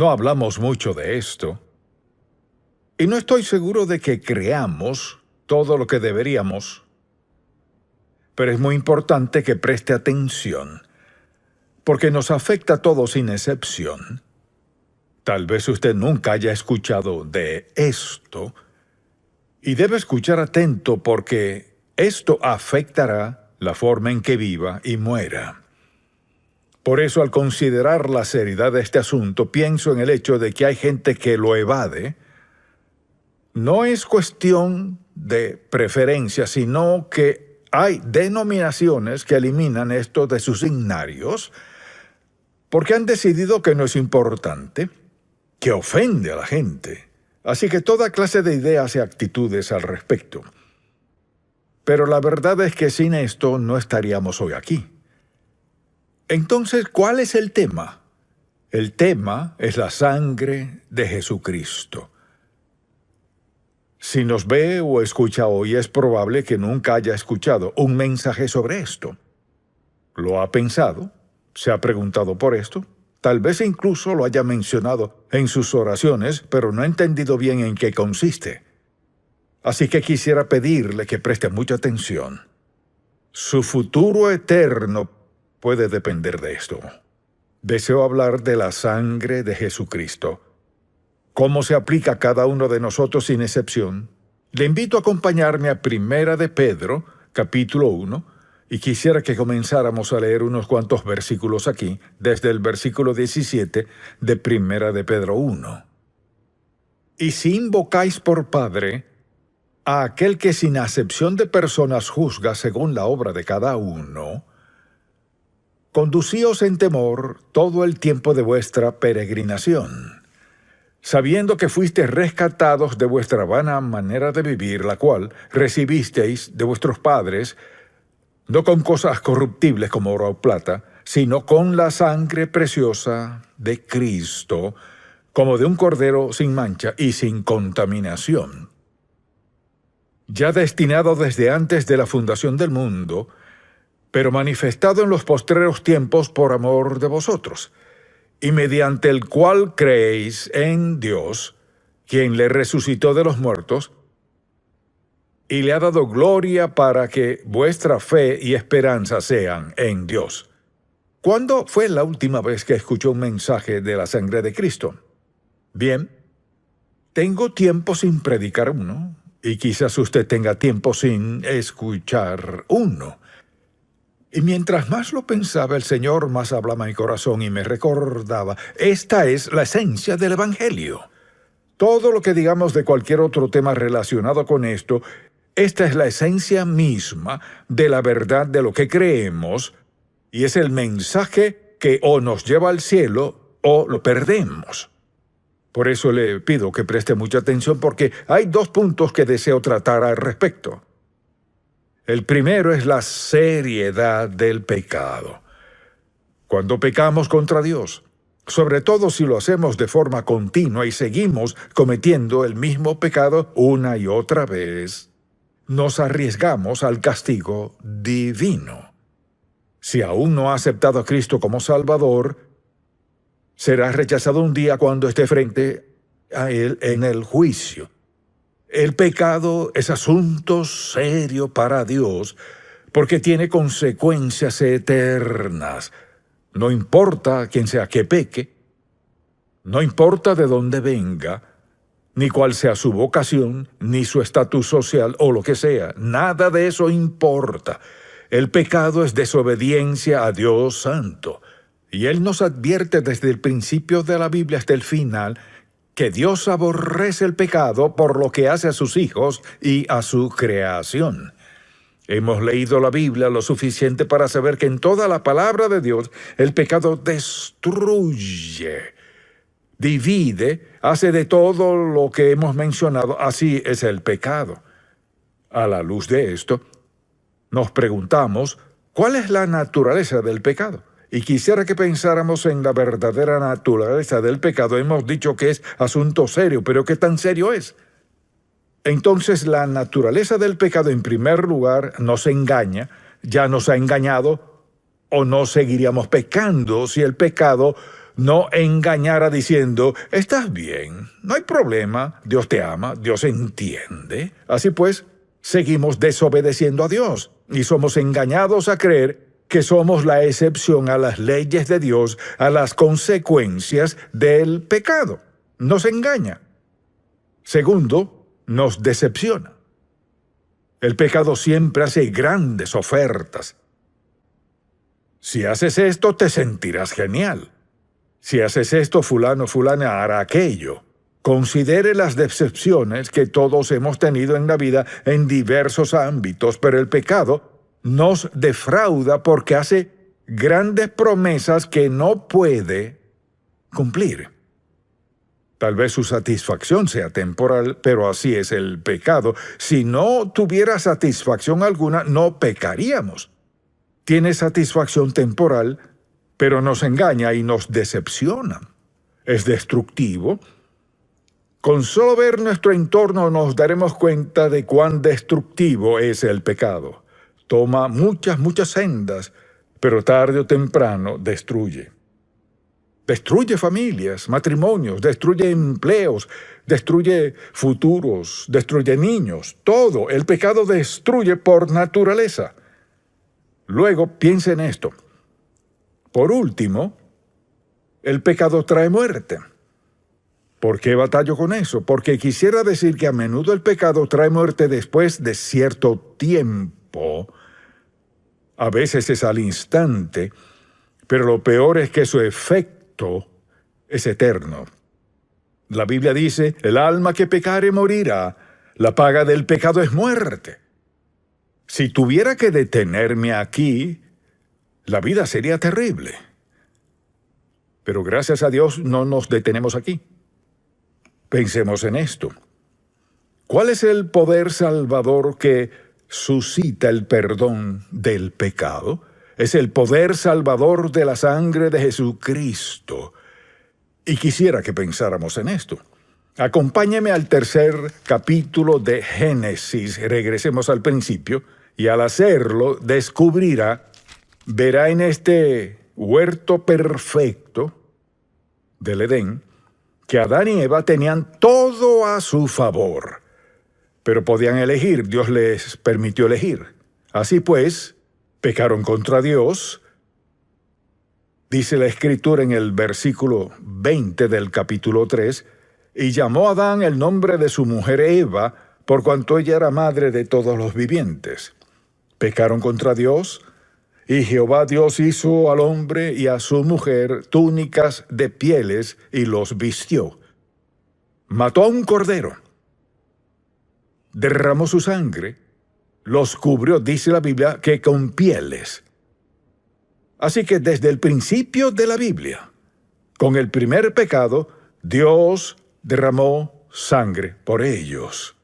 No hablamos mucho de esto. Y no estoy seguro de que creamos todo lo que deberíamos. Pero es muy importante que preste atención, porque nos afecta a todos sin excepción. Tal vez usted nunca haya escuchado de esto, y debe escuchar atento porque esto afectará la forma en que viva y muera. Por eso, al considerar la seriedad de este asunto, pienso en el hecho de que hay gente que lo evade. No es cuestión de preferencia, sino que hay denominaciones que eliminan esto de sus himnarios porque han decidido que no es importante, que ofende a la gente. Así que toda clase de ideas y actitudes al respecto. Pero la verdad es que sin esto no estaríamos hoy aquí. Entonces, ¿cuál es el tema? El tema es la sangre de Jesucristo. Si nos ve o escucha hoy, es probable que nunca haya escuchado un mensaje sobre esto. ¿Lo ha pensado? ¿Se ha preguntado por esto? Tal vez incluso lo haya mencionado en sus oraciones, pero no ha entendido bien en qué consiste. Así que quisiera pedirle que preste mucha atención. Su futuro eterno puede depender de esto. Deseo hablar de la sangre de Jesucristo. ¿Cómo se aplica a cada uno de nosotros sin excepción? Le invito a acompañarme a Primera de Pedro, capítulo 1, y quisiera que comenzáramos a leer unos cuantos versículos aquí, desde el versículo 17 de Primera de Pedro 1. Y si invocáis por Padre a aquel que sin acepción de personas juzga según la obra de cada uno, conducíos en temor todo el tiempo de vuestra peregrinación, sabiendo que fuisteis rescatados de vuestra vana manera de vivir, la cual recibisteis de vuestros padres, no con cosas corruptibles como oro o plata, sino con la sangre preciosa de Cristo, como de un cordero sin mancha y sin contaminación, ya destinado desde antes de la fundación del mundo, pero manifestado en los postreros tiempos por amor de vosotros, y mediante el cual creéis en Dios, quien le resucitó de los muertos, y le ha dado gloria para que vuestra fe y esperanza sean en Dios. ¿Cuándo fue la última vez que escuchó un mensaje de la sangre de Cristo? Bien, tengo tiempo sin predicar uno, y quizás usted tenga tiempo sin escuchar uno. Y mientras más lo pensaba, el Señor más hablaba a mi corazón y me recordaba, esta es la esencia del Evangelio. Todo lo que digamos de cualquier otro tema relacionado con esto, esta es la esencia misma de la verdad de lo que creemos, y es el mensaje que o nos lleva al cielo o lo perdemos. Por eso le pido que preste mucha atención porque hay dos puntos que deseo tratar al respecto. El primero es la seriedad del pecado. Cuando pecamos contra Dios, sobre todo si lo hacemos de forma continua y seguimos cometiendo el mismo pecado una y otra vez, nos arriesgamos al castigo divino. Si aún no ha aceptado a Cristo como Salvador, será rechazado un día cuando esté frente a Él en el juicio. El pecado es asunto serio para Dios porque tiene consecuencias eternas. No importa quién sea que peque, no importa de dónde venga, ni cuál sea su vocación, ni su estatus social o lo que sea. Nada de eso importa. El pecado es desobediencia a Dios Santo. Y Él nos advierte desde el principio de la Biblia hasta el final que Dios aborrece el pecado por lo que hace a sus hijos y a su creación. Hemos leído la Biblia lo suficiente para saber que en toda la palabra de Dios el pecado destruye, divide, hace de todo lo que hemos mencionado. Así es el pecado. A la luz de esto, nos preguntamos, ¿cuál es la naturaleza del pecado? Y quisiera que pensáramos en la verdadera naturaleza del pecado. Hemos dicho que es asunto serio, pero ¿qué tan serio es? Entonces, la naturaleza del pecado, en primer lugar, nos engaña, ya nos ha engañado, o no seguiríamos pecando si el pecado no engañara diciendo, estás bien, no hay problema, Dios te ama, Dios entiende. Así pues, seguimos desobedeciendo a Dios y somos engañados a creer que somos la excepción a las leyes de Dios, a las consecuencias del pecado. Nos engaña. Segundo, nos decepciona. El pecado siempre hace grandes ofertas. Si haces esto, te sentirás genial. Si haces esto, fulano, fulana hará aquello. Considere las decepciones que todos hemos tenido en la vida en diversos ámbitos, pero el pecado nos defrauda porque hace grandes promesas que no puede cumplir. Tal vez su satisfacción sea temporal, pero así es el pecado. Si no tuviera satisfacción alguna, no pecaríamos. Tiene satisfacción temporal, pero nos engaña y nos decepciona. Es destructivo. Con solo ver nuestro entorno nos daremos cuenta de cuán destructivo es el pecado. Toma muchas sendas, pero tarde o temprano destruye. Destruye familias, matrimonios, destruye empleos, destruye futuros, destruye niños. Todo. El pecado destruye por naturaleza. Luego, piensa en esto. Por último, el pecado trae muerte. ¿Por qué batallo con eso? Porque quisiera decir que a menudo el pecado trae muerte después de cierto tiempo. A veces es al instante, pero lo peor es que su efecto es eterno. La Biblia dice, el alma que pecare morirá, la paga del pecado es muerte. Si tuviera que detenerme aquí, la vida sería terrible. Pero gracias a Dios no nos detenemos aquí. Pensemos en esto. ¿Cuál es el poder salvador que suscita el perdón del pecado? Es el poder salvador de la sangre de Jesucristo. Y quisiera que pensáramos en esto. Acompáñeme al tercer capítulo de Génesis. Regresemos al principio y al hacerlo verá en este huerto perfecto del Edén que Adán y Eva tenían todo a su favor, pero podían elegir, Dios les permitió elegir. Así pues, pecaron contra Dios. Dice la Escritura en el versículo 20 del capítulo 3, y llamó a Adán el nombre de su mujer Eva, por cuanto ella era madre de todos los vivientes. Pecaron contra Dios, y Jehová Dios hizo al hombre y a su mujer túnicas de pieles y los vistió. Mató a un cordero, derramó su sangre, los cubrió, dice la Biblia, que con pieles. Así que desde el principio de la Biblia, con el primer pecado, Dios derramó sangre por ellos.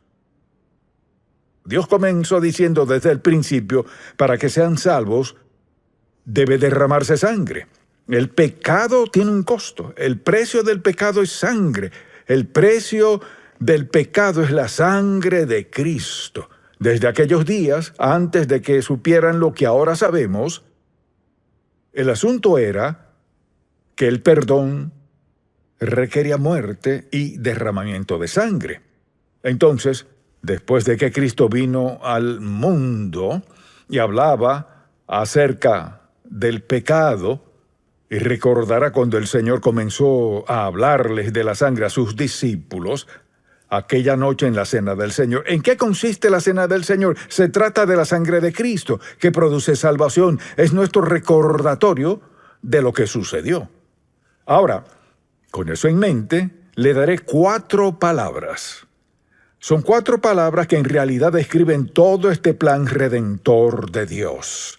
Dios comenzó diciendo desde el principio, para que sean salvos, debe derramarse sangre. El pecado tiene un costo. El precio del pecado es sangre. El precio del pecado es la sangre de Cristo. Desde aquellos días, antes de que supieran lo que ahora sabemos, el asunto era que el perdón requería muerte y derramamiento de sangre. Entonces, después de que Cristo vino al mundo y hablaba acerca del pecado, y recordará cuando el Señor comenzó a hablarles de la sangre a sus discípulos, aquella noche en la Cena del Señor. ¿En qué consiste la Cena del Señor? Se trata de la sangre de Cristo, que produce salvación. Es nuestro recordatorio de lo que sucedió. Ahora, con eso en mente, le daré 4 palabras. Son 4 palabras que en realidad describen todo este plan redentor de Dios.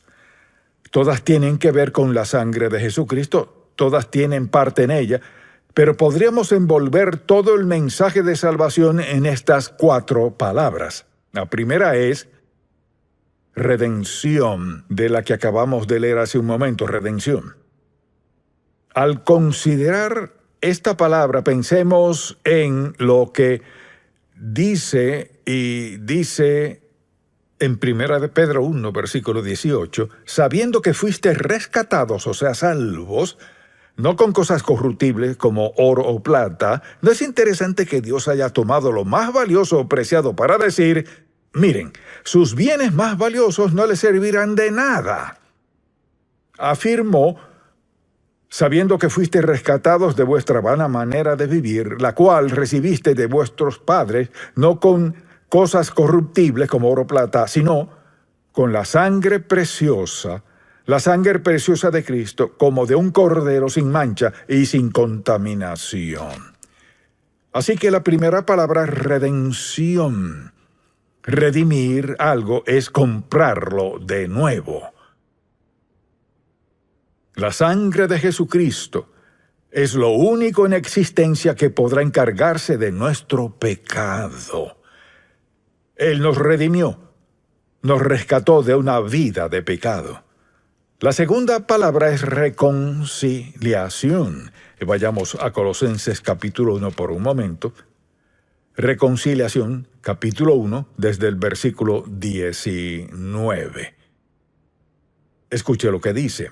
Todas tienen que ver con la sangre de Jesucristo, todas tienen parte en ella, pero podríamos envolver todo el mensaje de salvación en estas 4 palabras. La primera es redención, de la que acabamos de leer hace un momento, redención. Al considerar esta palabra, pensemos en lo que dice en 1 de Pedro 1, versículo 18, sabiendo que fuiste rescatados, o sea, salvos, no con cosas corruptibles como oro o plata. ¿No es interesante que Dios haya tomado lo más valioso o preciado para decir, miren, sus bienes más valiosos no les servirán de nada? Afirmó, sabiendo que fuiste rescatados de vuestra vana manera de vivir, la cual recibiste de vuestros padres, no con cosas corruptibles como oro o plata, sino con la sangre preciosa de Cristo, como de un cordero sin mancha y sin contaminación. Así que la primera palabra es redención. Redimir algo es comprarlo de nuevo. La sangre de Jesucristo es lo único en existencia que podrá encargarse de nuestro pecado. Él nos redimió, nos rescató de una vida de pecado. La segunda palabra es reconciliación. Vayamos a Colosenses capítulo 1 por un momento. Reconciliación, capítulo 1, desde el versículo 19. Escuche lo que dice.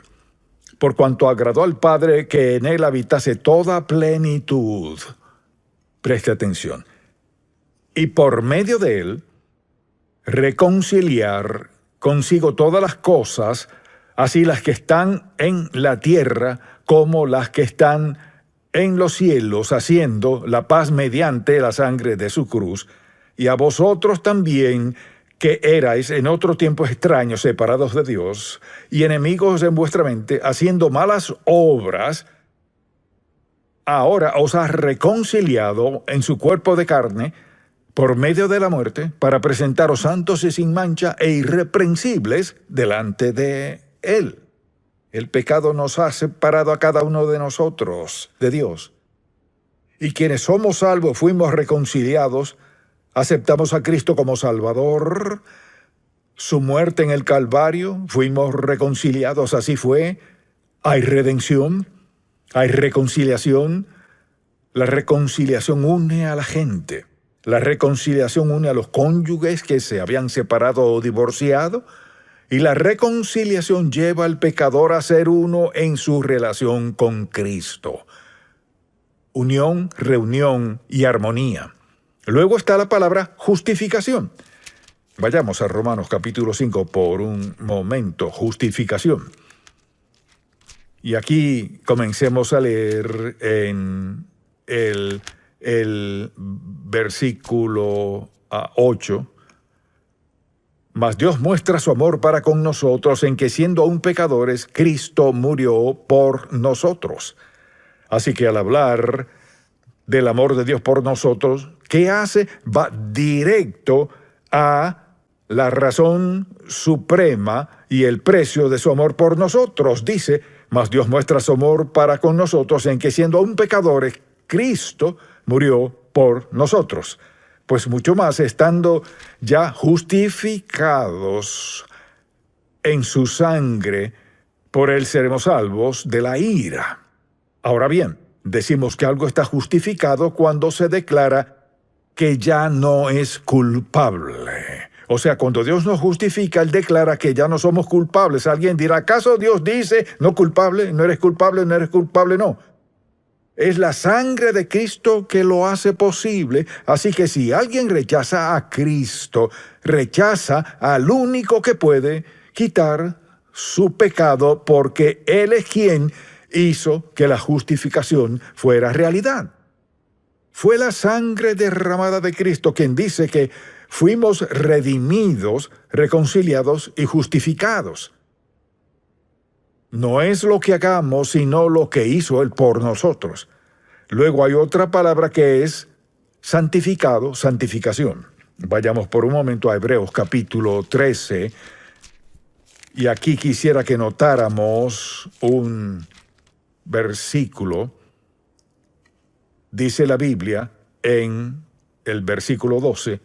Por cuanto agradó al Padre que en él habitase toda plenitud. Preste atención. Y por medio de él, reconciliar consigo todas las cosas, así las que están en la tierra como las que están en los cielos, haciendo la paz mediante la sangre de su cruz, y a vosotros también, que erais en otro tiempo extraños, separados de Dios, y enemigos en vuestra mente, haciendo malas obras, ahora os ha reconciliado en su cuerpo de carne, por medio de la muerte, para presentaros santos y sin mancha e irreprensibles delante de Él. El pecado nos ha separado a cada uno de nosotros de Dios. Y quienes somos salvos, fuimos reconciliados, aceptamos a Cristo como Salvador, su muerte en el Calvario, fuimos reconciliados, así fue. Hay redención, hay reconciliación. La reconciliación une a la gente. La reconciliación une a los cónyuges que se habían separado o divorciado, y la reconciliación lleva al pecador a ser uno en su relación con Cristo. Unión, reunión y armonía. Luego está la palabra justificación. Vayamos a Romanos capítulo 5 por un momento. Justificación. Y aquí comencemos a leer en el versículo 8. Mas Dios muestra su amor para con nosotros en que, siendo aún pecadores, Cristo murió por nosotros. Así que al hablar del amor de Dios por nosotros, ¿qué hace? Va directo a la razón suprema y el precio de su amor por nosotros. Dice, mas Dios muestra su amor para con nosotros en que, siendo aún pecadores, Cristo murió por nosotros. Pues mucho más, estando ya justificados en su sangre, por él seremos salvos de la ira. Ahora bien, decimos que algo está justificado cuando se declara que ya no es culpable. O sea, cuando Dios nos justifica, Él declara que ya no somos culpables. Alguien dirá, ¿acaso Dios dice, no culpable, no eres culpable, no eres culpable? No. Es la sangre de Cristo que lo hace posible. Así que si alguien rechaza a Cristo, rechaza al único que puede quitar su pecado, porque Él es quien hizo que la justificación fuera realidad. Fue la sangre derramada de Cristo quien dice que fuimos redimidos, reconciliados y justificados. No es lo que hagamos, sino lo que hizo Él por nosotros. Luego hay otra palabra que es santificado, santificación. Vayamos por un momento a Hebreos capítulo 13. Y aquí quisiera que notáramos un versículo. Dice la Biblia en el versículo 12,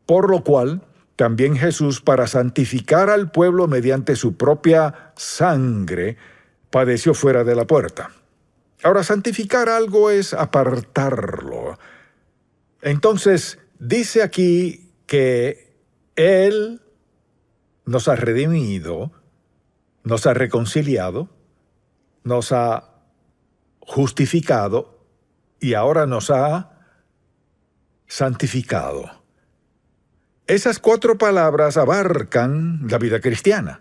por lo cual también Jesús, para santificar al pueblo mediante su propia sangre, padeció fuera de la puerta. Ahora, santificar algo es apartarlo. Entonces, dice aquí que Él nos ha redimido, nos ha reconciliado, nos ha justificado y ahora nos ha santificado. Esas 4 palabras abarcan la vida cristiana.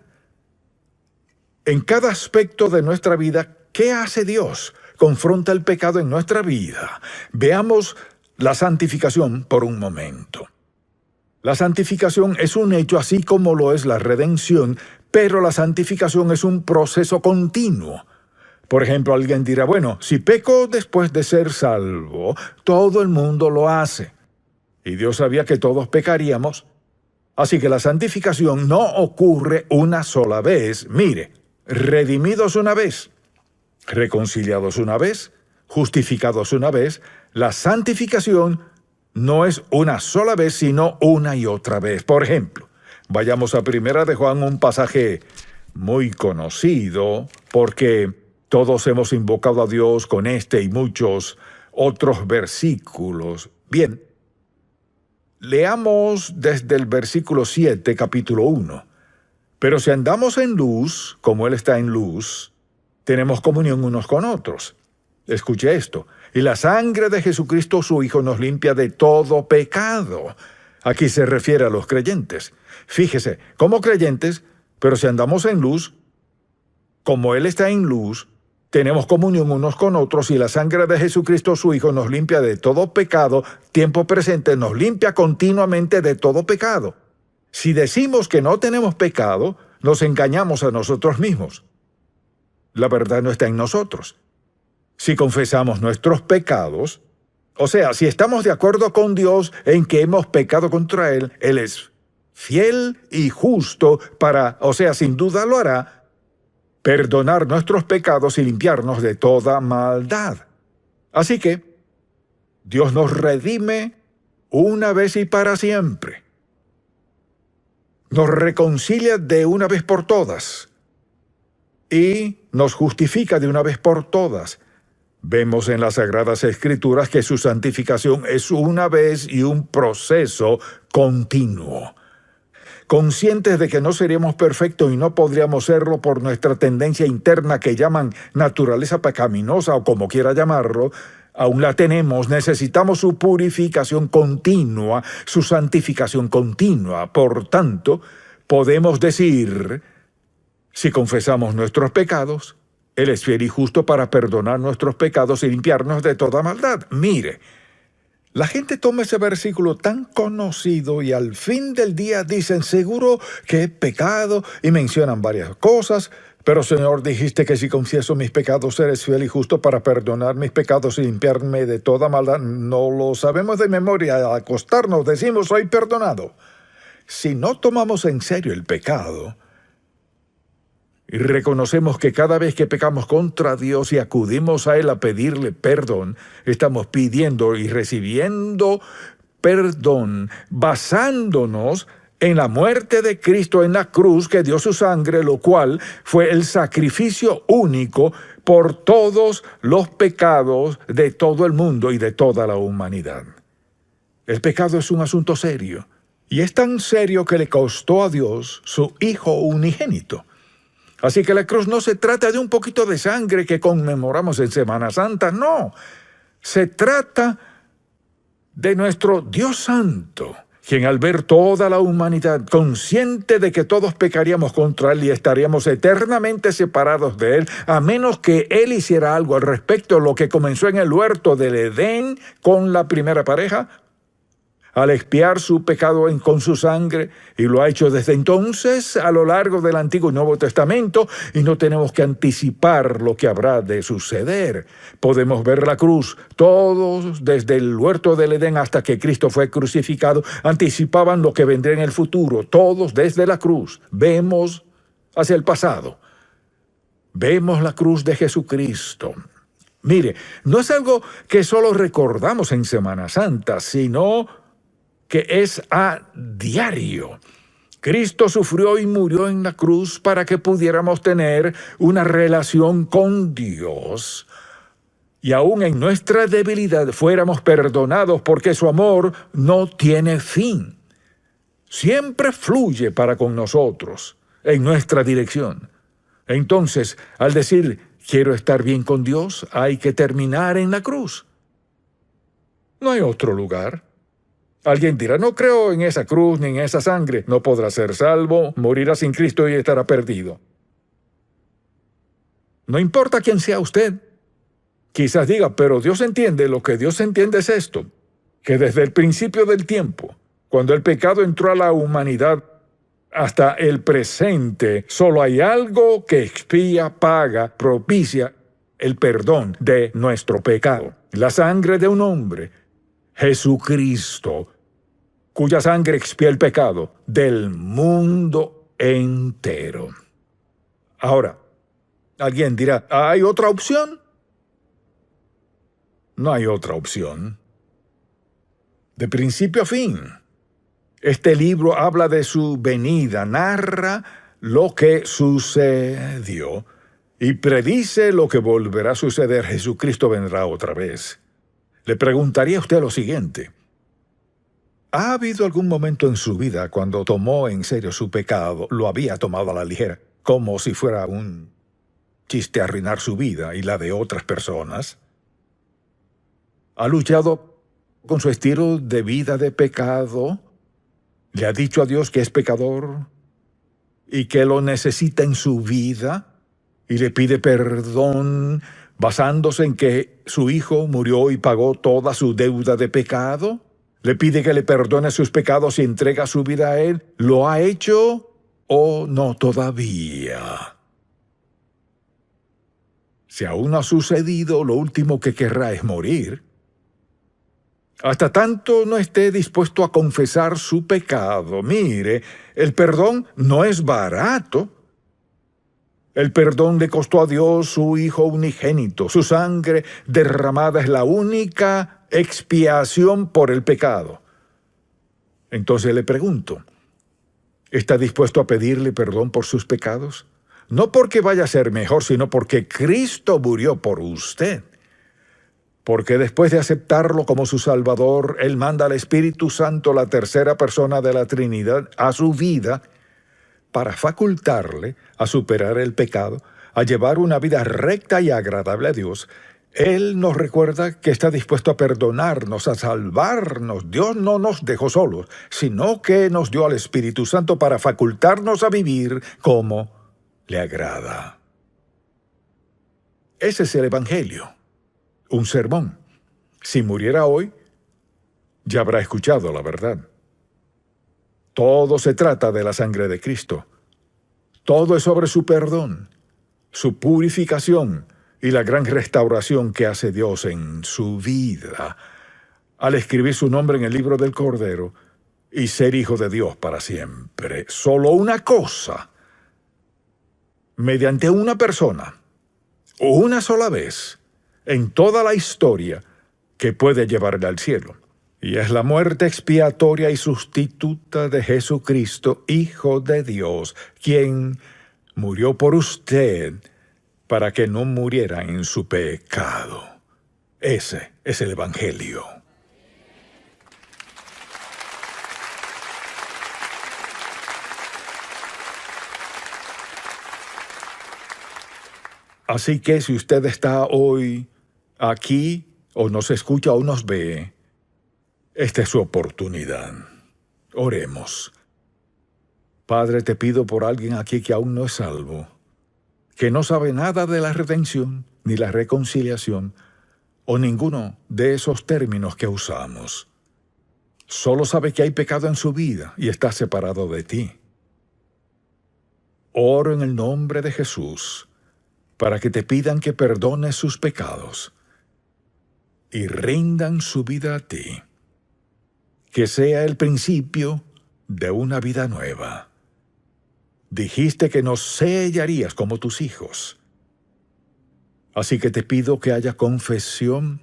En cada aspecto de nuestra vida, ¿qué hace Dios? Confronta el pecado en nuestra vida. Veamos la santificación por un momento. La santificación es un hecho así como lo es la redención, pero la santificación es un proceso continuo. Por ejemplo, alguien dirá, bueno, si peco después de ser salvo, todo el mundo lo hace. Y Dios sabía que todos pecaríamos. Así que la santificación no ocurre una sola vez. Mire, redimidos una vez, reconciliados una vez, justificados una vez, la santificación no es una sola vez, sino una y otra vez. Por ejemplo, vayamos a 1 de Juan, un pasaje muy conocido, porque todos hemos invocado a Dios con este y muchos otros versículos. Bien, leamos desde el versículo 7, capítulo 1. Pero si andamos en luz, como Él está en luz, tenemos comunión unos con otros. Escuche esto. Y la sangre de Jesucristo, su Hijo, nos limpia de todo pecado. Aquí se refiere a los creyentes. Fíjese, como creyentes, pero si andamos en luz, como Él está en luz, tenemos comunión unos con otros y la sangre de Jesucristo, su Hijo, nos limpia de todo pecado. Tiempo presente, nos limpia continuamente de todo pecado. Si decimos que no tenemos pecado, nos engañamos a nosotros mismos. La verdad no está en nosotros. Si confesamos nuestros pecados, o sea, si estamos de acuerdo con Dios en que hemos pecado contra Él, Él es fiel y justo para, o sea, sin duda lo hará, perdonar nuestros pecados y limpiarnos de toda maldad. Así que, Dios nos redime una vez y para siempre. Nos reconcilia de una vez por todas y nos justifica de una vez por todas. Vemos en las Sagradas Escrituras que su santificación es una vez y un proceso continuo. Conscientes de que no seríamos perfectos y no podríamos serlo por nuestra tendencia interna que llaman naturaleza pecaminosa o como quiera llamarlo, aún la tenemos, necesitamos su purificación continua, su santificación continua. Por tanto, podemos decir, si confesamos nuestros pecados, Él es fiel y justo para perdonar nuestros pecados y limpiarnos de toda maldad. Mire, la gente toma ese versículo tan conocido y al fin del día dicen, seguro que he pecado, y mencionan varias cosas, pero Señor, dijiste que si confieso mis pecados, eres fiel y justo para perdonar mis pecados y limpiarme de toda maldad. No lo sabemos de memoria, al acostarnos decimos, soy perdonado. Si no tomamos en serio el pecado, y reconocemos que cada vez que pecamos contra Dios y acudimos a Él a pedirle perdón, estamos pidiendo y recibiendo perdón basándonos en la muerte de Cristo en la cruz, que dio su sangre, lo cual fue el sacrificio único por todos los pecados de todo el mundo y de toda la humanidad. El pecado es un asunto serio, y es tan serio que le costó a Dios su Hijo unigénito. Así que la cruz no se trata de un poquito de sangre que conmemoramos en Semana Santa, no. Se trata de nuestro Dios Santo, quien al ver toda la humanidad, consciente de que todos pecaríamos contra Él y estaríamos eternamente separados de Él, a menos que Él hiciera algo al respecto, lo que comenzó en el huerto del Edén con la primera pareja, al expiar su pecado con su sangre, y lo ha hecho desde entonces a lo largo del Antiguo y Nuevo Testamento, y no tenemos que anticipar lo que habrá de suceder. Podemos ver la cruz. Todos, desde el huerto del Edén hasta que Cristo fue crucificado, anticipaban lo que vendría en el futuro. Todos desde la cruz. Vemos hacia el pasado. Vemos la cruz de Jesucristo. Mire, no es algo que solo recordamos en Semana Santa, sino que es a diario. Cristo sufrió y murió en la cruz para que pudiéramos tener una relación con Dios. Y aún en nuestra debilidad fuéramos perdonados porque su amor no tiene fin. Siempre fluye para con nosotros, en nuestra dirección. Entonces, al decir quiero estar bien con Dios, hay que terminar en la cruz. No hay otro lugar. Alguien dirá, no creo en esa cruz ni en esa sangre. No podrá ser salvo, morirá sin Cristo y estará perdido. No importa quién sea usted. Quizás diga, pero Dios entiende, lo que Dios entiende es esto, que desde el principio del tiempo, cuando el pecado entró a la humanidad, hasta el presente, solo hay algo que expía, paga, propicia el perdón de nuestro pecado. La sangre de un hombre, Jesucristo, cuya sangre expía el pecado del mundo entero. Ahora, alguien dirá, ¿hay otra opción? No hay otra opción. De principio a fin, este libro habla de su venida, narra lo que sucedió y predice lo que volverá a suceder. Jesucristo vendrá otra vez. Le preguntaría a usted lo siguiente. ¿Ha habido algún momento en su vida cuando tomó en serio su pecado, lo había tomado a la ligera, como si fuera un chiste arruinar su vida y la de otras personas? ¿Ha luchado con su estilo de vida de pecado? ¿Le ha dicho a Dios que es pecador y que lo necesita en su vida? ¿Y le pide perdón basándose en que su Hijo murió y pagó toda su deuda de pecado? ¿Le pide que le perdone sus pecados y entrega su vida a Él? ¿Lo ha hecho o no todavía? Si aún no ha sucedido, lo último que querrá es morir. Hasta tanto no esté dispuesto a confesar su pecado. Mire, el perdón no es barato. El perdón le costó a Dios su Hijo unigénito. Su sangre derramada es la única expiación por el pecado. Entonces le pregunto, ¿está dispuesto a pedirle perdón por sus pecados? No porque vaya a ser mejor, sino porque Cristo murió por usted. Porque después de aceptarlo como su Salvador, Él manda al Espíritu Santo, la tercera persona de la Trinidad, a su vida para facultarle a superar el pecado, a llevar una vida recta y agradable a Dios. Él nos recuerda que está dispuesto a perdonarnos, a salvarnos. Dios no nos dejó solos, sino que nos dio al Espíritu Santo para facultarnos a vivir como le agrada. Ese es el Evangelio. Un sermón. Si muriera hoy, ya habrá escuchado la verdad. Todo se trata de la sangre de Cristo. Todo es sobre su perdón, su purificación y la gran restauración que hace Dios en su vida al escribir su nombre en el libro del Cordero y ser hijo de Dios para siempre. Solo una cosa, mediante una persona, una sola vez, en toda la historia, que puede llevarle al cielo. Y es la muerte expiatoria y sustituta de Jesucristo, Hijo de Dios, quien murió por usted para que no muriera en su pecado. Ese es el Evangelio. Así que si usted está hoy aquí, o nos escucha o nos ve, esta es su oportunidad. Oremos. Padre, te pido por alguien aquí que aún no es salvo, que no sabe nada de la redención, ni la reconciliación, o ninguno de esos términos que usamos. Solo sabe que hay pecado en su vida y está separado de ti. Oro en el nombre de Jesús, para que te pidan que perdones sus pecados y rindan su vida a ti. Que sea el principio de una vida nueva. Dijiste que nos sellarías como tus hijos. Así que te pido que haya confesión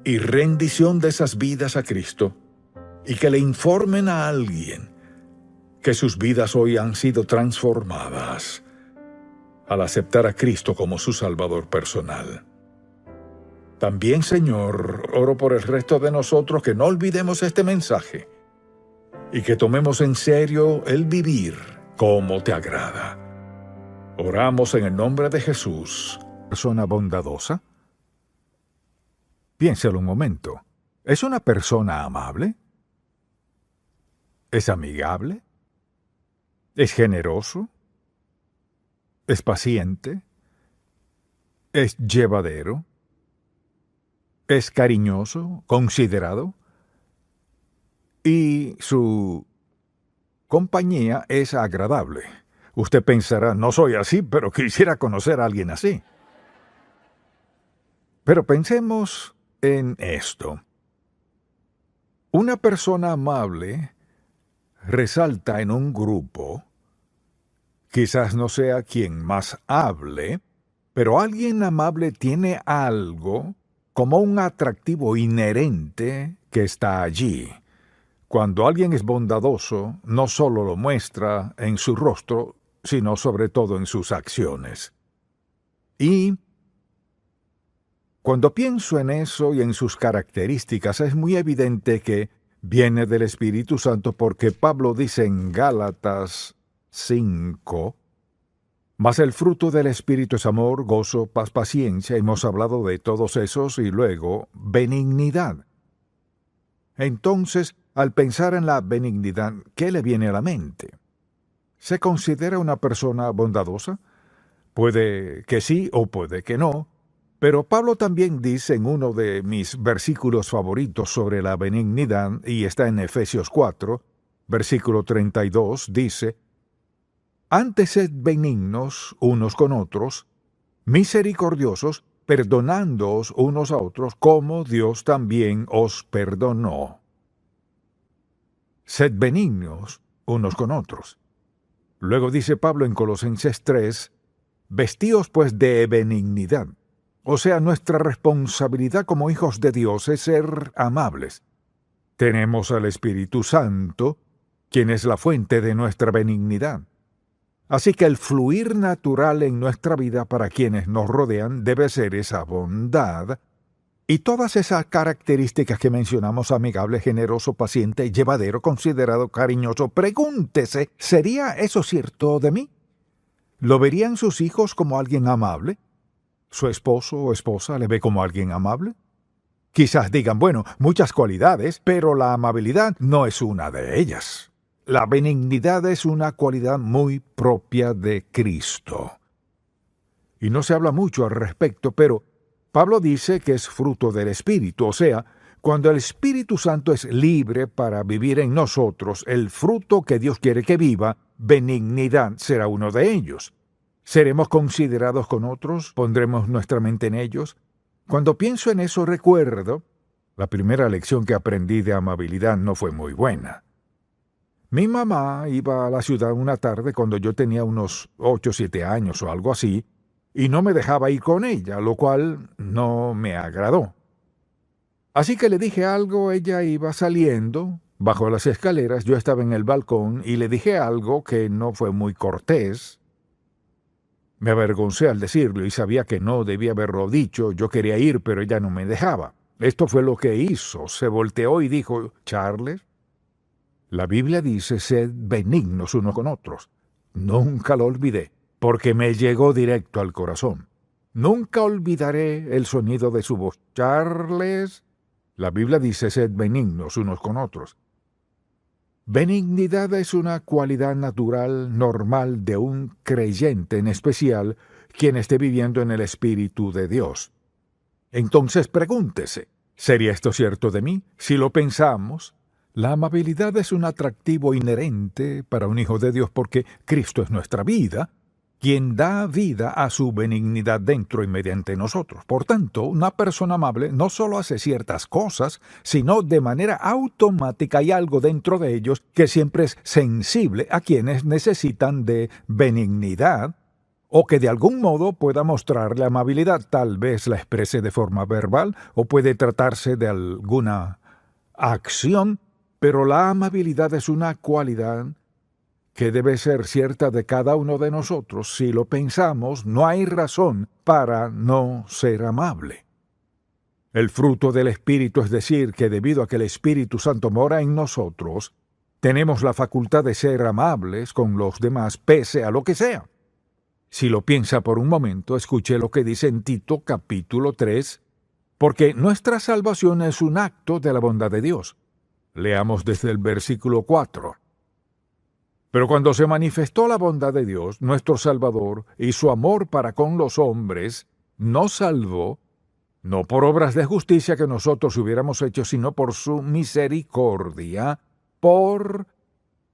y rendición de esas vidas a Cristo y que le informen a alguien que sus vidas hoy han sido transformadas al aceptar a Cristo como su Salvador personal. También, Señor, oro por el resto de nosotros que no olvidemos este mensaje y que tomemos en serio el vivir como te agrada. Oramos en el nombre de Jesús. ¿Persona bondadosa? Piénselo un momento. ¿Es una persona amable? ¿Es amigable? ¿Es generoso? ¿Es paciente? ¿Es llevadero? ¿Es cariñoso? ¿Considerado? Y su compañía es agradable. Usted pensará, no soy así, pero quisiera conocer a alguien así. Pero pensemos en esto. Una persona amable resalta en un grupo, quizás no sea quien más hable, pero alguien amable tiene algo como un atractivo inherente que está allí. Cuando alguien es bondadoso, no solo lo muestra en su rostro, sino sobre todo en sus acciones. Y cuando pienso en eso y en sus características, es muy evidente que viene del Espíritu Santo, porque Pablo dice en Gálatas 5, mas el fruto del Espíritu es amor, gozo, paz, paciencia. Hemos hablado de todos esos, y luego benignidad. Entonces, al pensar en la benignidad, ¿qué le viene a la mente? ¿Se considera una persona bondadosa? Puede que sí o puede que no, pero Pablo también dice en uno de mis versículos favoritos sobre la benignidad, y está en Efesios 4, versículo 32, dice: Antes sed benignos unos con otros, misericordiosos, perdonándoos unos a otros, como Dios también os perdonó. Sed benignos unos con otros. Luego dice Pablo en Colosenses 3, vestíos pues de benignidad. O sea, nuestra responsabilidad como hijos de Dios es ser amables. Tenemos al Espíritu Santo, quien es la fuente de nuestra benignidad. Así que el fluir natural en nuestra vida para quienes nos rodean debe ser esa bondad y todas esas características que mencionamos: amigable, generoso, paciente, llevadero, considerado, cariñoso. Pregúntese, ¿sería eso cierto de mí? ¿Lo verían sus hijos como alguien amable? ¿Su esposo o esposa le ve como alguien amable? Quizás digan, bueno, muchas cualidades, pero la amabilidad no es una de ellas. La benignidad es una cualidad muy propia de Cristo. Y no se habla mucho al respecto, pero Pablo dice que es fruto del Espíritu, o sea, cuando el Espíritu Santo es libre para vivir en nosotros, el fruto que Dios quiere que viva, benignidad, será uno de ellos. ¿Seremos considerados con otros? ¿Pondremos nuestra mente en ellos? Cuando pienso en eso, recuerdo, la primera lección que aprendí de amabilidad no fue muy buena. Mi mamá iba a la ciudad una tarde cuando yo tenía unos 8 o 7 años o algo así, y no me dejaba ir con ella, lo cual no me agradó. Así que le dije algo, ella iba saliendo, bajó las escaleras, yo estaba en el balcón, y le dije algo que no fue muy cortés. Me avergoncé al decirlo y sabía que no debía haberlo dicho. Yo quería ir, pero ella no me dejaba. Esto fue lo que hizo. Se volteó y dijo: Charles, la Biblia dice, sed benignos unos con otros. Nunca lo olvidé, porque me llegó directo al corazón. Nunca olvidaré el sonido de su voz. Charles, la Biblia dice, sed benignos unos con otros. Benignidad es una cualidad natural, normal de un creyente, en especial quien esté viviendo en el Espíritu de Dios. Entonces pregúntese, ¿sería esto cierto de mí? Si lo pensamos, la amabilidad es un atractivo inherente para un hijo de Dios, porque Cristo es nuestra vida, quien da vida a su benignidad dentro y mediante nosotros. Por tanto, una persona amable no solo hace ciertas cosas, sino de manera automática hay algo dentro de ellos que siempre es sensible a quienes necesitan de benignidad, o que de algún modo pueda mostrarle amabilidad. Tal vez la exprese de forma verbal, o puede tratarse de alguna acción, pero la amabilidad es una cualidad que debe ser cierta de cada uno de nosotros. Si lo pensamos, no hay razón para no ser amable. El fruto del Espíritu, es decir, que debido a que el Espíritu Santo mora en nosotros, tenemos la facultad de ser amables con los demás, pese a lo que sea. Si lo piensa por un momento, escuche lo que dice en Tito capítulo 3, porque nuestra salvación es un acto de la bondad de Dios. Leamos desde el versículo 4. Pero cuando se manifestó la bondad de Dios, nuestro Salvador, y su amor para con los hombres, nos salvó, no por obras de justicia que nosotros hubiéramos hecho, sino por su misericordia, por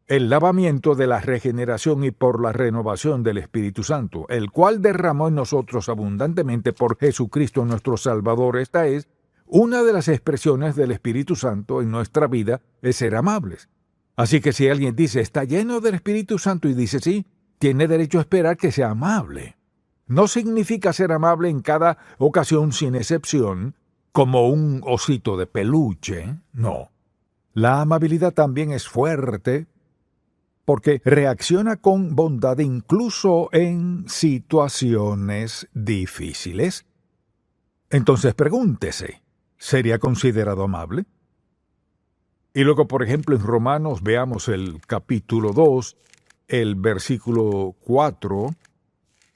el lavamiento de la regeneración y por la renovación del Espíritu Santo, el cual derramó en nosotros abundantemente por Jesucristo nuestro Salvador. Esta es una de las expresiones del Espíritu Santo en nuestra vida, es ser amables. Así que si alguien dice, está lleno del Espíritu Santo, y dice sí, tiene derecho a esperar que sea amable. No significa ser amable en cada ocasión sin excepción, como un osito de peluche, no. La amabilidad también es fuerte, porque reacciona con bondad incluso en situaciones difíciles. Entonces pregúntese, ¿sería considerado amable? Y luego, por ejemplo, en Romanos veamos el capítulo 2, el versículo 4,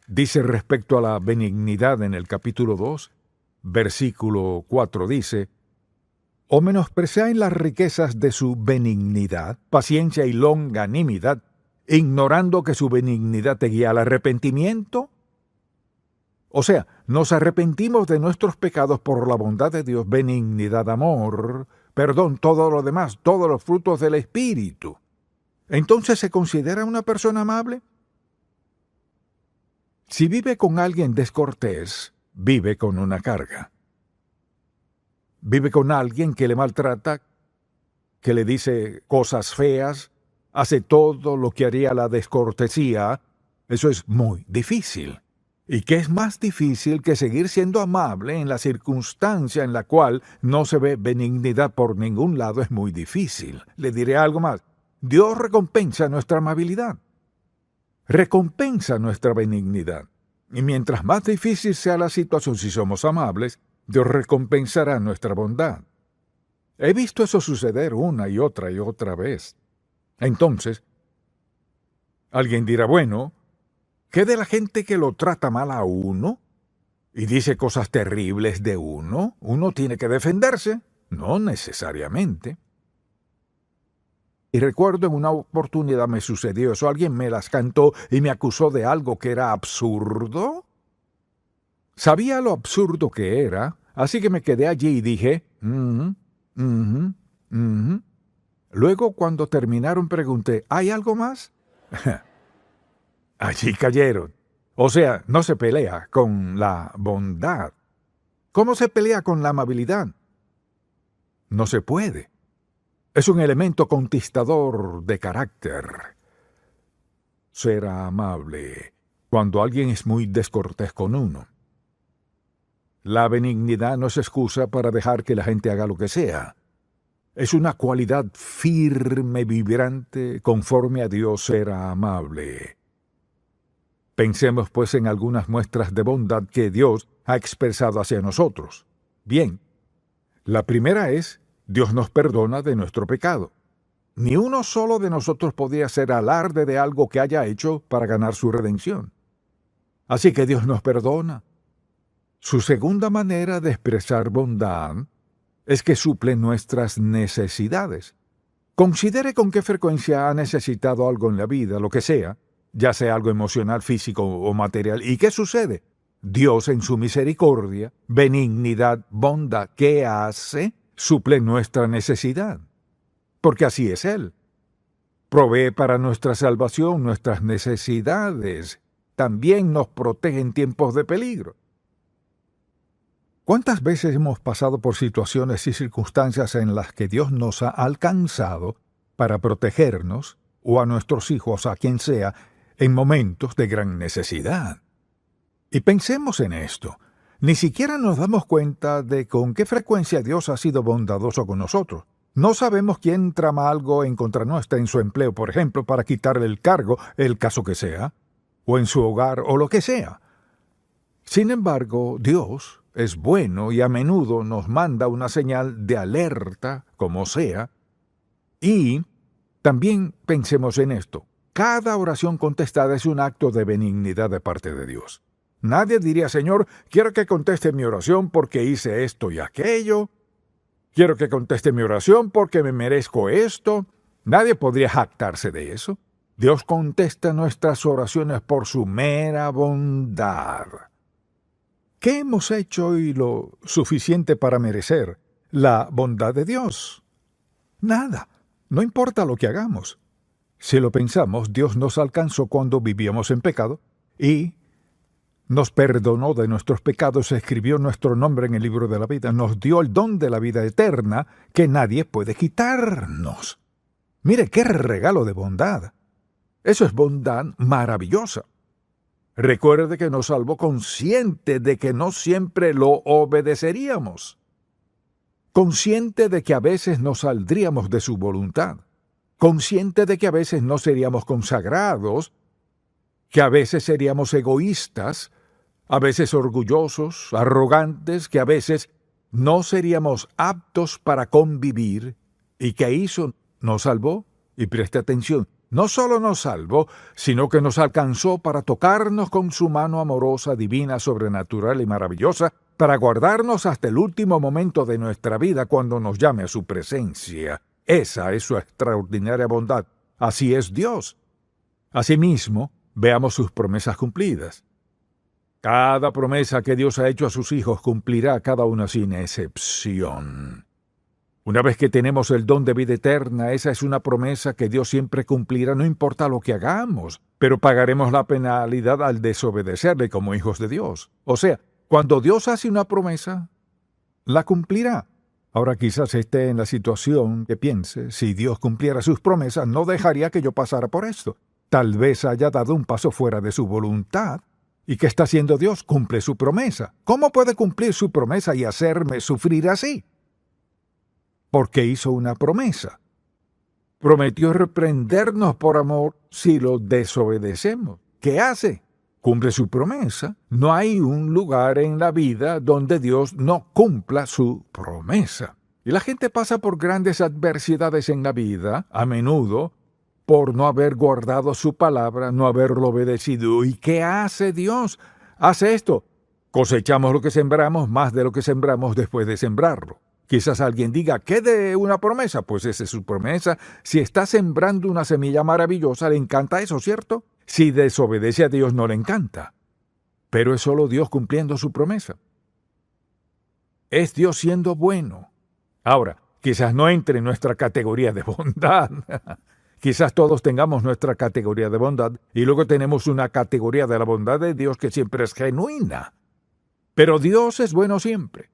dice respecto a la benignidad en el capítulo 2, versículo 4 dice, ¿o menospreciáis las riquezas de su benignidad, paciencia y longanimidad, ignorando que su benignidad te guía al arrepentimiento? O sea, nos arrepentimos de nuestros pecados por la bondad de Dios, benignidad, amor, perdón, todo lo demás, todos los frutos del Espíritu. ¿Entonces se considera una persona amable? Si vive con alguien descortés, vive con una carga. Vive con alguien que le maltrata, que le dice cosas feas, hace todo lo que haría la descortesía. Eso es muy difícil. ¿Y qué es más difícil que seguir siendo amable en la circunstancia en la cual no se ve benignidad por ningún lado? Es muy difícil. Le diré algo más. Dios recompensa nuestra amabilidad. Recompensa nuestra benignidad. Y mientras más difícil sea la situación, si somos amables, Dios recompensará nuestra bondad. He visto eso suceder una y otra vez. Entonces, alguien dirá, bueno, ¿qué de la gente que lo trata mal a uno y dice cosas terribles de uno? ¿Uno tiene que defenderse? No necesariamente. Y recuerdo en una oportunidad me sucedió eso. Alguien me las cantó y me acusó de algo que era absurdo. Sabía lo absurdo que era, así que me quedé allí y dije, Luego, cuando terminaron, pregunté, ¿hay algo más? Allí cayeron. O sea, no se pelea con la bondad. ¿Cómo se pelea con la amabilidad? No se puede. Es un elemento conquistador de carácter. Ser amable cuando alguien es muy descortés con uno. La benignidad no es excusa para dejar que la gente haga lo que sea. Es una cualidad firme, vibrante, conforme a Dios ser amable. Pensemos pues en algunas muestras de bondad que Dios ha expresado hacia nosotros. Bien, la primera es, Dios nos perdona de nuestro pecado. Ni uno solo de nosotros podía hacer alarde de algo que haya hecho para ganar su redención. Así que Dios nos perdona. Su segunda manera de expresar bondad es que suple nuestras necesidades. Considere con qué frecuencia ha necesitado algo en la vida, lo que sea, ya sea algo emocional, físico o material. ¿Y qué sucede? Dios en su misericordia, benignidad, bondad, ¿qué hace? Suple nuestra necesidad. Porque así es Él. Provee para nuestra salvación nuestras necesidades. También nos protege en tiempos de peligro. ¿Cuántas veces hemos pasado por situaciones y circunstancias en las que Dios nos ha alcanzado para protegernos, o a nuestros hijos, a quien sea, en momentos de gran necesidad? Y pensemos en esto. Ni siquiera nos damos cuenta de con qué frecuencia Dios ha sido bondadoso con nosotros. No sabemos quién trama algo en contra nuestra en su empleo, por ejemplo, para quitarle el cargo, el caso que sea, o en su hogar, o lo que sea. Sin embargo, Dios es bueno y a menudo nos manda una señal de alerta, como sea. Y también pensemos en esto. cada oración contestada es un acto de benignidad de parte de Dios. Nadie diría, Señor, quiero que conteste mi oración porque hice esto y aquello. Quiero que conteste mi oración porque me merezco esto. Nadie podría jactarse de eso. Dios contesta nuestras oraciones por su mera bondad. ¿Qué hemos hecho hoy lo suficiente para merecer la bondad de Dios? Nada. No importa lo que hagamos. Si lo pensamos, Dios nos alcanzó cuando vivíamos en pecado y nos perdonó de nuestros pecados, escribió nuestro nombre en el libro de la vida, nos dio el don de la vida eterna que nadie puede quitarnos. Mire qué regalo de bondad. Eso es bondad maravillosa. Recuerde que nos salvó consciente de que no siempre lo obedeceríamos. Consciente de que a veces nos saldríamos de su voluntad. Consciente de que a veces no seríamos consagrados, que a veces seríamos egoístas, a veces orgullosos, arrogantes, que a veces no seríamos aptos para convivir, y que hizo, nos salvó, y preste atención, no solo nos salvó, sino que nos alcanzó para tocarnos con su mano amorosa, divina, sobrenatural y maravillosa, para guardarnos hasta el último momento de nuestra vida cuando nos llame a su presencia. Esa es su extraordinaria bondad. Así es Dios. Asimismo, veamos sus promesas cumplidas. Cada promesa que Dios ha hecho a sus hijos cumplirá cada una sin excepción. Una vez que tenemos el don de vida eterna, esa es una promesa que Dios siempre cumplirá, no importa lo que hagamos, pero pagaremos la penalidad al desobedecerle como hijos de Dios. O sea, cuando Dios hace una promesa, la cumplirá. Ahora quizás esté en la situación que piense, si Dios cumpliera sus promesas, no dejaría que yo pasara por esto. Tal vez haya dado un paso fuera de su voluntad. ¿Y qué está haciendo Dios? Cumple su promesa. ¿Cómo puede cumplir su promesa y hacerme sufrir así? Porque hizo una promesa. Prometió reprendernos por amor si lo desobedecemos. ¿Qué hace? Cumple su promesa. No hay un lugar en la vida donde Dios no cumpla su promesa. Y la gente pasa por grandes adversidades en la vida, a menudo, por no haber guardado su palabra, no haberlo obedecido. ¿Y qué hace Dios? Hace esto. Cosechamos lo que sembramos, más de lo que sembramos después de sembrarlo. Quizás alguien diga, ¿qué de una promesa? Pues esa es su promesa. Si está sembrando una semilla maravillosa, le encanta eso, ¿cierto? Si desobedece a Dios, no le encanta. Pero es solo Dios cumpliendo su promesa. Es Dios siendo bueno. Ahora, quizás no entre en nuestra categoría de bondad. Quizás todos tengamos nuestra categoría de bondad y luego tenemos una categoría de la bondad de Dios que siempre es genuina. Pero Dios es bueno siempre.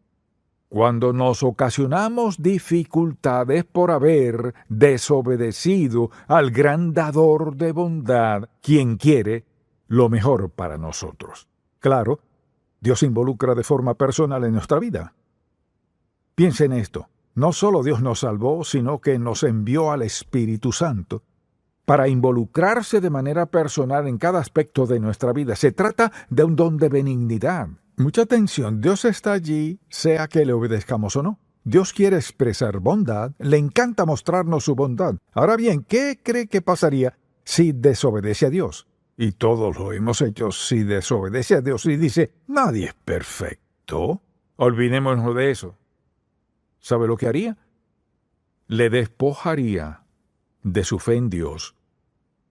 Cuando nos ocasionamos dificultades por haber desobedecido al gran dador de bondad, quien quiere lo mejor para nosotros. Claro, Dios se involucra de forma personal en nuestra vida. Piensa en esto. No solo Dios nos salvó, sino que nos envió al Espíritu Santo para involucrarse de manera personal en cada aspecto de nuestra vida. Se trata de un don de benignidad. Mucha atención, Dios está allí, sea que le obedezcamos o no. Dios quiere expresar bondad, le encanta mostrarnos su bondad. Ahora bien, ¿qué cree que pasaría si desobedece a Dios? Y todos lo hemos hecho. Si desobedece a Dios y dice, nadie es perfecto, olvidémonos de eso. ¿Sabe lo que haría? Le despojaría de su fe en Dios,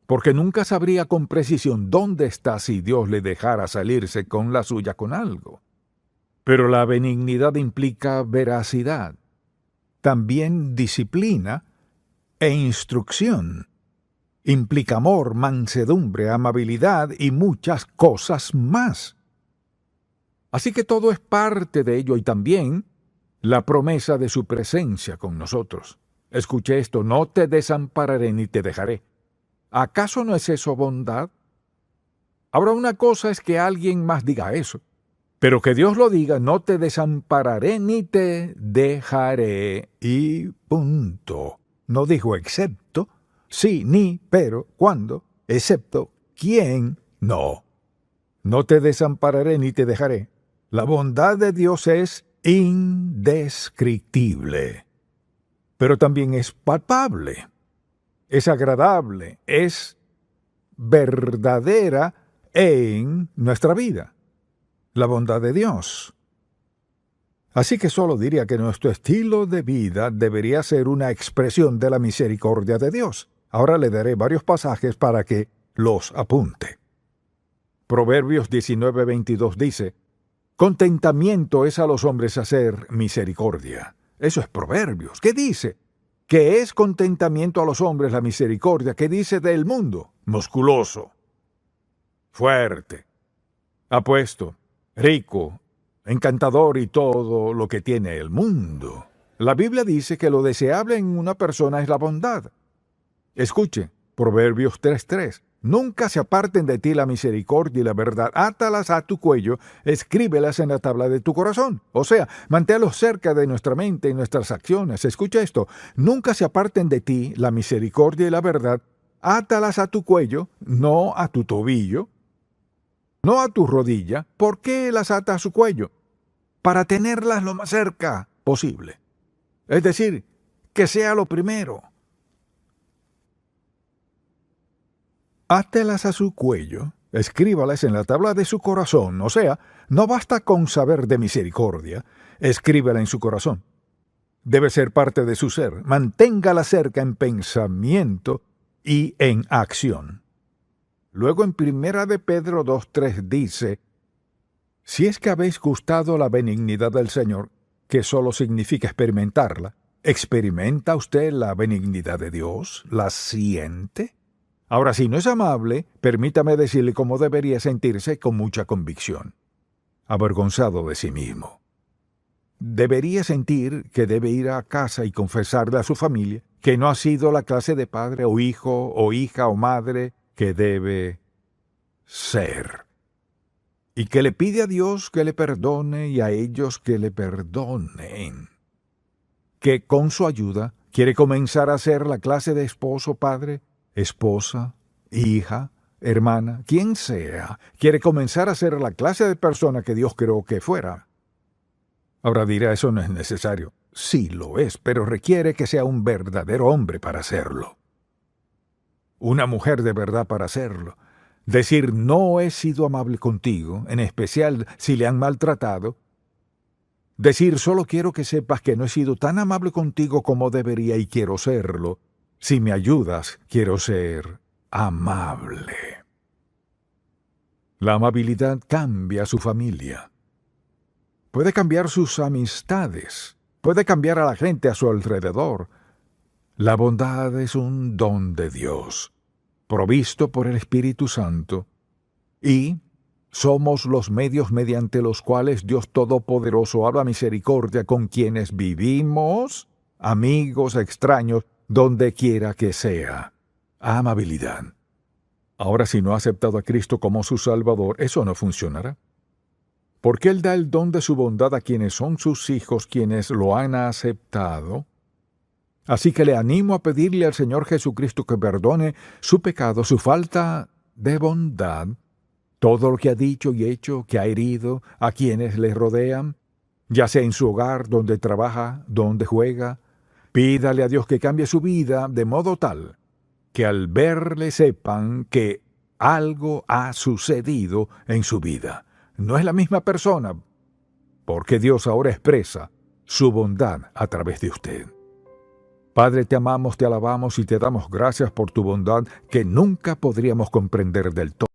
porque nunca sabría con precisión dónde está si Dios le dejara salirse con la suya con algo. Pero la benignidad implica veracidad, también disciplina e instrucción. Implica amor, mansedumbre, amabilidad y muchas cosas más. Así que todo es parte de ello y también la promesa de su presencia con nosotros. Escuche esto, no te desampararé ni te dejaré. ¿Acaso no es eso bondad? Ahora una cosa es que alguien más diga eso, pero que Dios lo diga, no te desampararé ni te dejaré y punto. No dijo excepto, sí, ni, pero, cuándo, excepto, quién, no. No te desampararé ni te dejaré. La bondad de Dios es indescriptible, pero también es palpable, es agradable, es verdadera en nuestra vida, la bondad de Dios. Así que solo diría que nuestro estilo de vida debería ser una expresión de la misericordia de Dios. Ahora le daré varios pasajes para que los apunte. Proverbios 19:22 dice: contentamiento es a los hombres hacer misericordia. Eso es Proverbios. ¿Qué dice? Que es contentamiento a los hombres la misericordia. ¿Qué dice del mundo? Musculoso, fuerte, apuesto, rico, encantador y todo lo que tiene el mundo. La Biblia dice que lo deseable en una persona es la bondad. Escuche, Proverbios 3:3. Nunca se aparten de ti la misericordia y la verdad. Átalas a tu cuello, escríbelas en la tabla de tu corazón. O sea, manténlos cerca de nuestra mente y nuestras acciones. Escucha esto. Nunca se aparten de ti la misericordia y la verdad. Átalas a tu cuello, no a tu tobillo, no a tu rodilla. ¿Por qué las ata a su cuello? Para tenerlas lo más cerca posible. Es decir, que sea lo primero. Átelas a su cuello, escríbalas en la tabla de su corazón. O sea, no basta con saber de misericordia, escríbela en su corazón. Debe ser parte de su ser. Manténgala cerca en pensamiento y en acción. Luego en 1 de Pedro 2:3 dice: si es que habéis gustado la benignidad del Señor, que solo significa experimentarla, ¿experimenta usted la benignidad de Dios? ¿La siente? Ahora, si no es amable, permítame decirle cómo debería sentirse con mucha convicción. Avergonzado de sí mismo. Debería sentir que debe ir a casa y confesarle a su familia que no ha sido la clase de padre o hijo o hija o madre que debe ser. Y que le pide a Dios que le perdone y a ellos que le perdonen. Que con su ayuda quiere comenzar a ser la clase de esposo, padre, esposa, hija, hermana, quien sea, quiere comenzar a ser la clase de persona que Dios creó que fuera. Ahora dirá, eso no es necesario. Sí lo es, pero requiere que sea un verdadero hombre para hacerlo. Una mujer de verdad para hacerlo. Decir, no he sido amable contigo, en especial si le han maltratado. Decir, solo quiero que sepas que no he sido tan amable contigo como debería y quiero serlo. Si me ayudas, quiero ser amable. La amabilidad cambia a su familia. Puede cambiar sus amistades. Puede cambiar a la gente a su alrededor. La bondad es un don de Dios, provisto por el Espíritu Santo, y somos los medios mediante los cuales Dios Todopoderoso habla misericordia con quienes vivimos, amigos, extraños, donde quiera que sea. Amabilidad. Ahora, si no ha aceptado a Cristo como su Salvador, eso no funcionará. Porque Él da el don de su bondad a quienes son sus hijos, quienes lo han aceptado. Así que le animo a pedirle al Señor Jesucristo que perdone su pecado, su falta de bondad, todo lo que ha dicho y hecho, que ha herido a quienes le rodean, ya sea en su hogar, donde trabaja, donde juega. Pídale a Dios que cambie su vida de modo tal que al verle sepan que algo ha sucedido en su vida. No es la misma persona, porque Dios ahora expresa su bondad a través de usted. Padre, te amamos, te alabamos y te damos gracias por tu bondad que nunca podríamos comprender del todo.